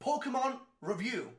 Pokemon review.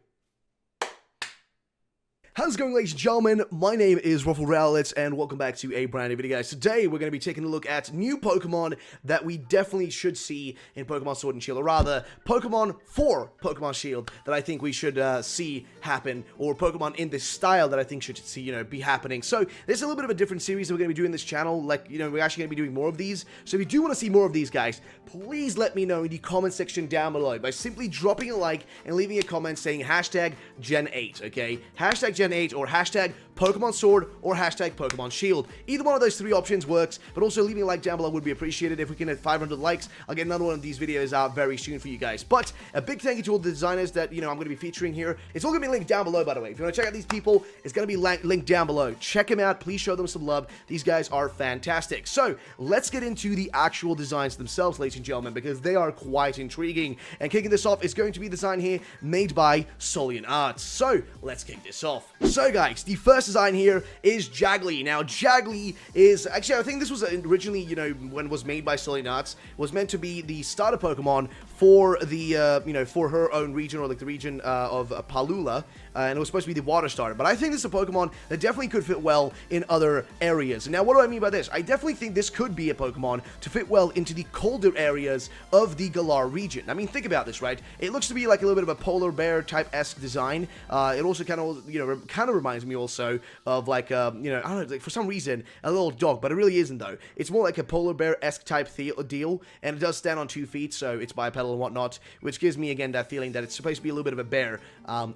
How's it going, ladies and gentlemen? My name is RuffledRowlit, and welcome back to a brand new video, guys. Today, we're going to be taking a look at new Pokemon that we definitely should see in Pokemon Sword and Shield, or rather, Pokemon for Pokemon Shield that I think we should see happen, or Pokemon in this style that I think should see, be happening. So, there's a little bit of a different series that we're going to be doing this channel. Like, we're actually going to be doing more of these. So, if you do want to see more of these, guys, please let me know in the comment section down below by simply dropping a like and leaving a comment saying hashtag Gen8, okay? Hashtag Gen8 or hashtag Pokemon Sword or hashtag Pokemon Shield. Either one of those three options works, but also leaving a like down below would be appreciated. If we can hit 500 likes, I'll get another one of these videos out very soon for you guys. But a big thank you to all the designers that, I'm going to be featuring here. It's all going to be linked down below, by the way. If you want to check out these people, it's going to be linked down below. Check them out. Please show them some love. These guys are fantastic. So, let's get into the actual designs themselves, ladies and gentlemen, because they are quite intriguing. And kicking this off is going to be a design here made by Solian Arts. So, let's kick this off. So, guys, the first design here is Jag Lee. Now, Jag Lee is, actually, I think this was originally, when it was made by Solian Arts, was meant to be the starter Pokemon for the, for her own region, or like the region of Palula, and it was supposed to be the water starter. But I think this is a Pokemon that definitely could fit well in other areas. Now, what do I mean by this? I definitely think this could be a Pokemon to fit well into the colder areas of the Galar region. I mean, think about this, right? It looks to be like a little bit of a polar bear type-esque design. It also kind of reminds me also of like, I don't know, like for some reason, a little dog, but it really isn't though. It's more like a polar bear-esque type deal, and it does stand on 2 feet, so it's bipedal and whatnot, which gives me, again, that feeling that it's supposed to be a little bit of a bear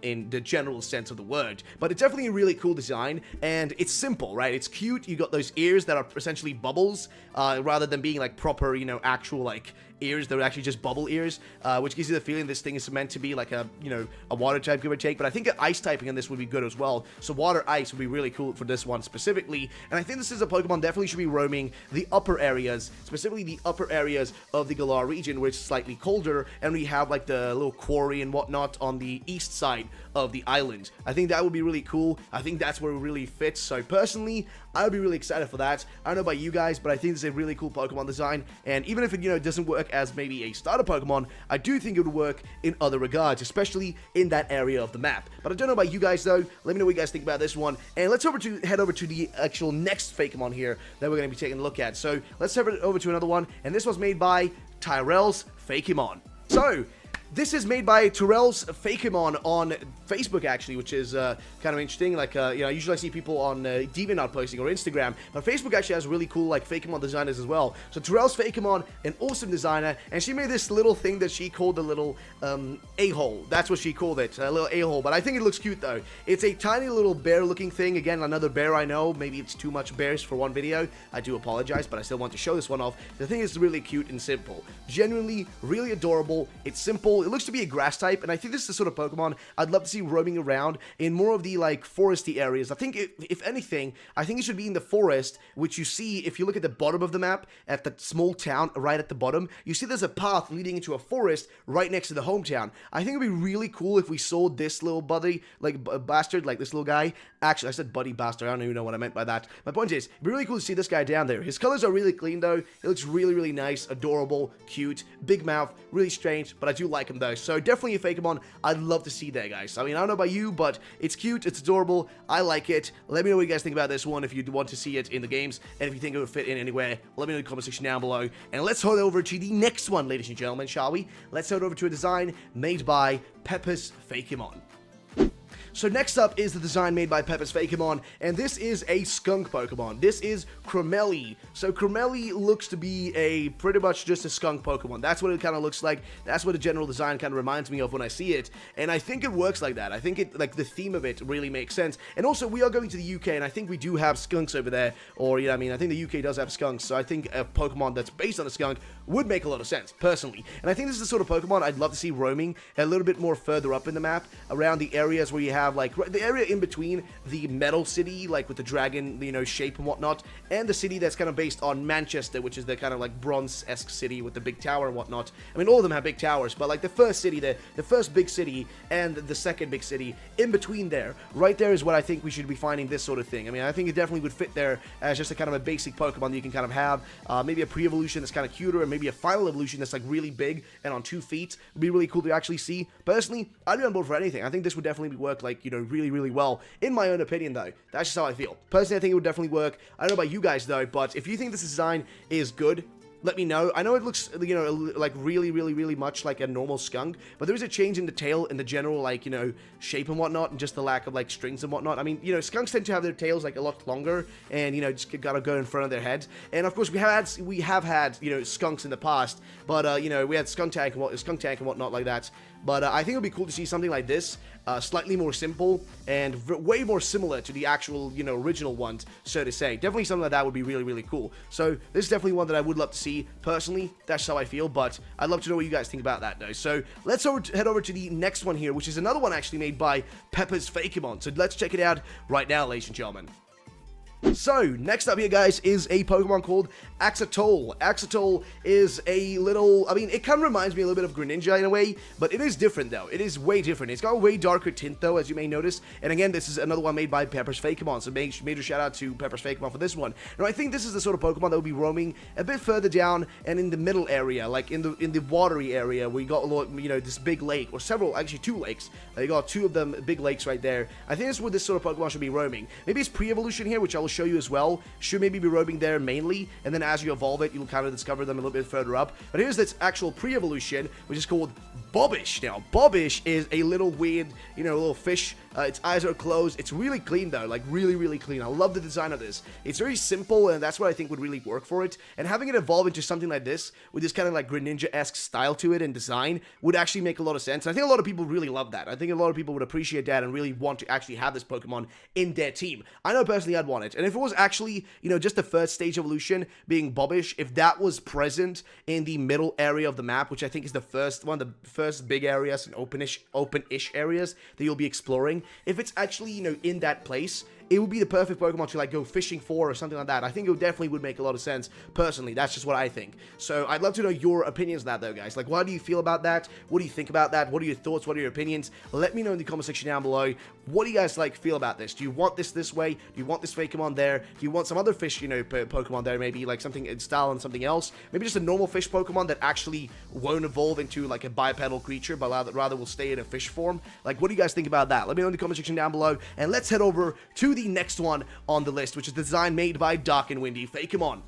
in the general sense of the word. But it's definitely a really cool design, and it's simple, right? It's cute. You got those ears that are essentially bubbles, rather than being like proper, actual like ears. They're actually just bubble ears, which gives you the feeling this thing is meant to be like a, a water type, give or take. But I think an ice typing in this would be good as well. So water ice would be really cool for this one specifically. And I think this is a Pokemon definitely should be roaming the upper areas, specifically the upper areas of the Galar region, where it's slightly colder, and we have like the little quarry and whatnot on the east side of the island. I think that would be really cool. I think that's where it really fits. So personally, I would be really excited for that. I don't know about you guys, but I think this is a really cool Pokemon design. And even if it, doesn't work as maybe a starter Pokemon, I do think it would work in other regards, especially in that area of the map. But I don't know about you guys though. Let me know what you guys think about this one. And let's head over to the actual next Fakemon here that we're going to be taking a look at. So let's head over to another one. And this was made by Tourelles Fakemon. So, this is made by Tourelles Fakemon on Facebook, actually, which is kind of interesting. Like, usually I see people on DeviantArt posting or Instagram, but Facebook actually has really cool, like, Fakemon designers as well. So Tourelles Fakemon, an awesome designer, and she made this little thing that she called the little a-hole. That's what she called it, a little a-hole. But I think it looks cute, though. It's a tiny little bear-looking thing. Again, another bear, I know. Maybe it's too much bears for one video. I do apologize, but I still want to show this one off. The thing is really cute and simple. Genuinely, really adorable. It's simple. It looks to be a grass type, and I think this is the sort of Pokemon I'd love to see roaming around in more of the, like, foresty areas. I think, if anything, I think it should be in the forest, which you see, if you look at the bottom of the map, at the small town right at the bottom, you see there's a path leading into a forest right next to the hometown. I think it would be really cool if we saw this little buddy, like, bastard, like this little guy. Actually, I said buddy bastard. I don't even know what I meant by that. My point is, it'd be really cool to see this guy down there. His colors are really clean, though. It looks really, really nice, adorable, cute, big mouth, really strange, but I do like him, though. So definitely a Fakemon I'd love to see there, guys. I mean, I don't know about you, but it's cute, it's adorable, I like it. Let me know what you guys think about this one, if you want to see it in the games, and if you think it would fit in anywhere, let me know in the comment section down below. And let's head over to the next one, ladies and gentlemen, shall we? Let's head over to a design made by Tourelles Fakemon. So next up is the design made by Tourelles Fakemon, and this is a skunk Pokemon. This is Crameli. So Crameli looks to be a pretty much just a skunk Pokemon. That's what it kind of looks like. That's what the general design kind of reminds me of when I see it, and I think it works like that. I think it, like, the theme of it really makes sense. And also, we are going to the UK, and I think we do have skunks over there, or, I mean, I think the UK does have skunks, so I think a Pokemon that's based on a skunk would make a lot of sense, personally. And I think this is the sort of Pokemon I'd love to see roaming a little bit more further up in the map, around the areas where you have have, like, the area in between the metal city, like, with the dragon, you know, shape and whatnot, and the city that's kind of based on Manchester, which is the kind of, like, bronze-esque city with the big tower and whatnot. I mean, all of them have big towers, but, like, the first city, the first big city and the second big city, in between there, right there is what I think we should be finding this sort of thing. I mean, I think it definitely would fit there as just a kind of a basic Pokemon that you can kind of have. Maybe a pre-evolution that's kind of cuter, and maybe a final evolution that's, like, really big and on 2 feet. Would be really cool to actually see. Personally, I'd be on board for anything. I think this would definitely work, like, you know, really, really well. In my own opinion, though, that's just how I feel. Personally, I think it would definitely work. I don't know about you guys, though, but if you think this design is good, let me know. I know it looks, you know, like really, really, really much like a normal skunk, but there is a change in the tail and the general, like, you know, shape and whatnot, and just the lack of, like, strings and whatnot. I mean, you know, skunks tend to have their tails, like, a lot longer, and, you know, just gotta go in front of their heads. And, of course, we have had, you know, skunks in the past, but, you know, we had skunk tank and whatnot like that. But I think it would be cool to see something like this, slightly more simple and way more similar to the actual, you know, original ones, so to say. Definitely something like that would be really, really cool. So this is definitely one that I would love to see. Personally, that's how I feel, but I'd love to know what you guys think about that, though. So let's head over to the next one here, which is another one actually made by Tourelles Fakemon. So let's check it out right now, ladies and gentlemen. So, next up here, guys, is a Pokemon called Axetoll. Axetoll is a little, I mean, it kind of reminds me a little bit of Greninja in a way, but it is different, though. It is way different. It's got a way darker tint, though, as you may notice. And again, this is another one made by Tourelles Fakemon, so major shout out to Tourelles Fakemon for this one. Now, I think this is the sort of Pokemon that will be roaming a bit further down and in the middle area, like in the watery area, where you got, you know, this big lake, or several, actually 2 lakes. You got 2 of them, big lakes right there. I think this is where this sort of Pokemon should be roaming. Maybe it's pre-evolution here, which I will show you as well. Should maybe be roaming there mainly, and then as you evolve it, you'll kind of discover them a little bit further up. But here's this actual pre-evolution, which is called Bobbish. Now, Bobbish is a little weird, you know, little fish. Its eyes are closed. It's really clean, though, like really, really clean. I love the design of this. It's very simple, and that's what I think would really work for it. And having it evolve into something like this, with this kind of like Greninja-esque style to it and design, would actually make a lot of sense. And I think a lot of people really love that. I think a lot of people would appreciate that and really want to actually have this Pokemon in their team. I know personally I'd want it. And if it was actually, you know, just the first stage evolution being Bobbish, if that was present in the middle area of the map, which I think is the first one, the first big areas and open-ish areas that you'll be exploring, if it's actually, you know, in that place, it would be the perfect Pokemon to, like, go fishing for or something like that. I think it definitely would make a lot of sense, personally. That's just what I think. So, I'd love to know your opinions on that, though, guys. Like, what do you feel about that? What do you think about that? What are your thoughts? What are your opinions? Let me know in the comment section down below. What do you guys, like, feel about this? Do you want this way? Do you want this Fakemon there? Do you want some other fish, you know, Pokemon there? Maybe, like, something in style and something else? Maybe just a normal fish Pokemon that actually won't evolve into, like, a bipedal creature, but rather will stay in a fish form? Like, what do you guys think about that? Let me know in the comment section down below. And let's head over to the next one on the list, which is the design made by Dark and Windy Fakemon.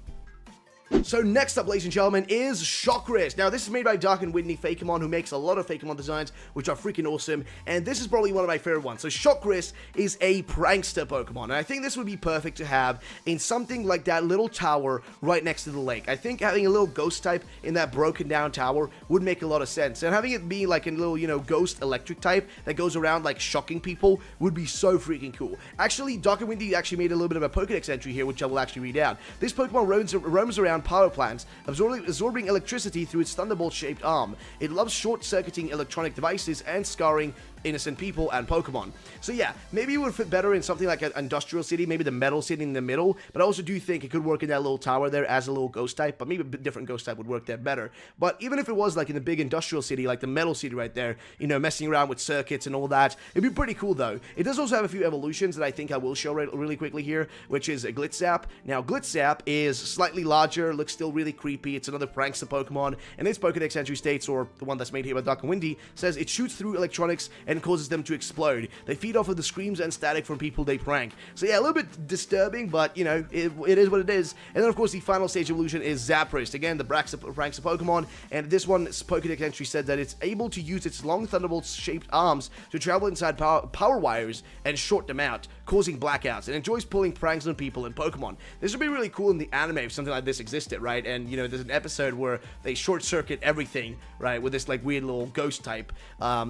So next up, ladies and gentlemen, is Shockris. Now, this is made by Dark and Windy Fakemon, who makes a lot of Fakemon designs, which are freaking awesome, and this is probably one of my favorite ones. So Shockris is a prankster Pokemon, and I think this would be perfect to have in something like that little tower right next to the lake. I think having a little ghost type in that broken down tower would make a lot of sense, and having it be like a little, you know, ghost electric type that goes around, like, shocking people would be so freaking cool. Actually, Dark and Windy actually made a little bit of a Pokedex entry here, which I will actually read out. This Pokemon roams around power plants, absorbing electricity through its thunderbolt-shaped arm. It loves short-circuiting electronic devices and scarring innocent people and Pokemon. So yeah, maybe it would fit better in something like an industrial city, maybe the metal city in the middle, but I also do think it could work in that little tower there as a little ghost type, but maybe a different ghost type would work there better. But even if it was like in the big industrial city, like the metal city right there, you know, messing around with circuits and all that, it'd be pretty cool though. It does also have a few evolutions that I think I will show really quickly here, which is a Glitzap. Now, Glitzap is slightly larger, looks still really creepy. It's another prankster Pokemon, and its Pokedex entry states, or the one that's made here by Dark and Windy, says it shoots through electronics and causes them to explode. They feed off of the screams and static from people they prank. So yeah, a little bit disturbing, but, you know, it is what it is. And then, of course, the final stage evolution is Zapdos. Again, the prankster Pokemon, and this one's Pokedex entry said that it's able to use its long Thunderbolt-shaped arms to travel inside power wires and short them out, causing blackouts, and enjoys pulling pranks on people and Pokemon. This would be really cool in the anime if something like this existed, right? And, you know, there's an episode where they short-circuit everything, right, with this, like, weird little ghost type,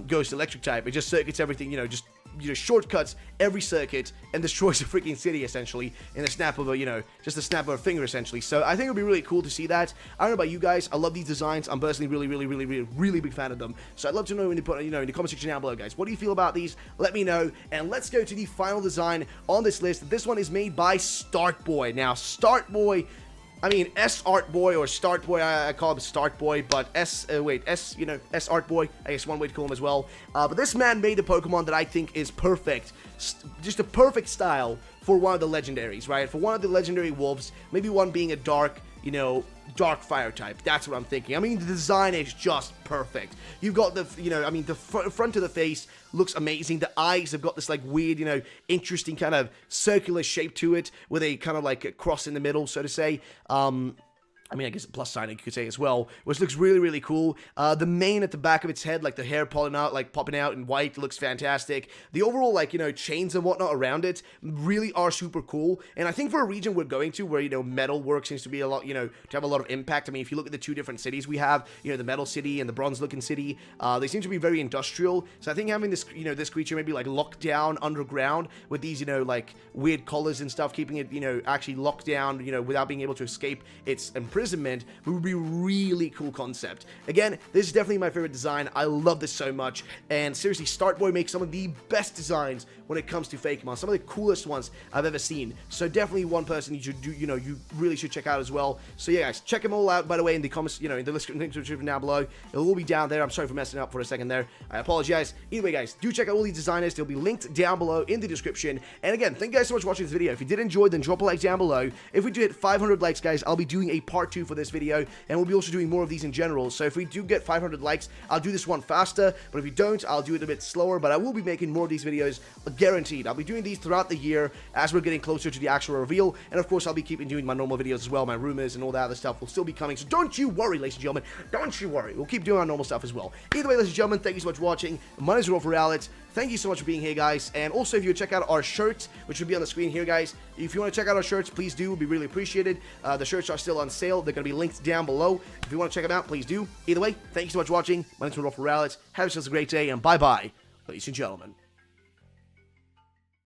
ghost electric type. It just circuits everything, you know, just shortcuts every circuit and destroys a freaking city, essentially, in a snap of a, just a snap of a finger, essentially. So I think it would be really cool to see that. I don't know about you guys. I love these designs. I'm personally really big fan of them. So I'd love to know in the comment section down below, guys. What do you feel about these? Let me know. And let's go to the final design on this list. This one is made by Sartboy. Now, Sartboy, I mean, Sartboy or Startboy, I call him Startboy, but Sartboy, I guess one way to call him as well. But this man made a Pokemon that I think is perfect. Just a perfect style for one of the legendaries, right? For one of the legendary wolves, maybe one being a dark, dark fire type. That's what I'm thinking. I mean, the design is just perfect. You've got the, the front of the face looks amazing. The eyes have got this, like, weird, interesting kind of circular shape to it, with a kind of, like, a cross in the middle, so to say. I mean, I guess a plus sign, you could say, as well, which looks really cool. The mane at the back of its head, like the hair popping out in white, looks fantastic. The overall, like, chains and whatnot around it really are super cool. And I think for a region we're going to, where, metal work seems to be a lot, to have a lot of impact. I mean, if you look at the two different cities we have, the metal city and the bronze looking city, they seem to be very industrial. So I think having this, this creature maybe, like, locked down underground with these, like, weird colors and stuff, keeping it, actually locked down, without being able to escape its imprisonment, would be a really cool concept. Again, this is definitely my favorite design. I love this so much, and seriously, Startboy makes some of the best designs when it comes to Fakemon, some of the coolest ones I've ever seen. So definitely one person you should do, you really should check out as well. So yeah, guys, check them all out, by the way, in the comments, in the description down below. It will be down there. I'm sorry for messing up for a second there. I apologize. Either way, guys, do check out all these designers. They'll be linked down below in the description. And again, thank you guys so much for watching this video. If you did enjoy, then drop a like down below. If we do hit 500 likes, guys, I'll be doing a part 2 for this video, and we'll be also doing more of these in general. So if we do get 500 likes, I'll do this one faster, but if we don't, I'll do it a bit slower. But I will be making more of these videos, guaranteed. I'll be doing these throughout the year as we're getting closer to the actual reveal, and of course I'll be keeping doing my normal videos as well. My rumors and all that other stuff will still be coming, so don't you worry, ladies and gentlemen. Don't you worry. We'll keep doing our normal stuff as well. Either way, ladies and gentlemen, thank you so much for watching. My name is RuffledRowlit. Thank you so much for being here, guys. And also, if you check out our shirts, which will be on the screen here, guys, if you want to check out our shirts, please do. It would be really appreciated. The shirts are still on sale. They're going to be linked down below. If you want to check them out, please do. Either way, thank you so much for watching. My name is RuffledRowlit. Have yourselves a great day, and bye-bye, ladies and gentlemen.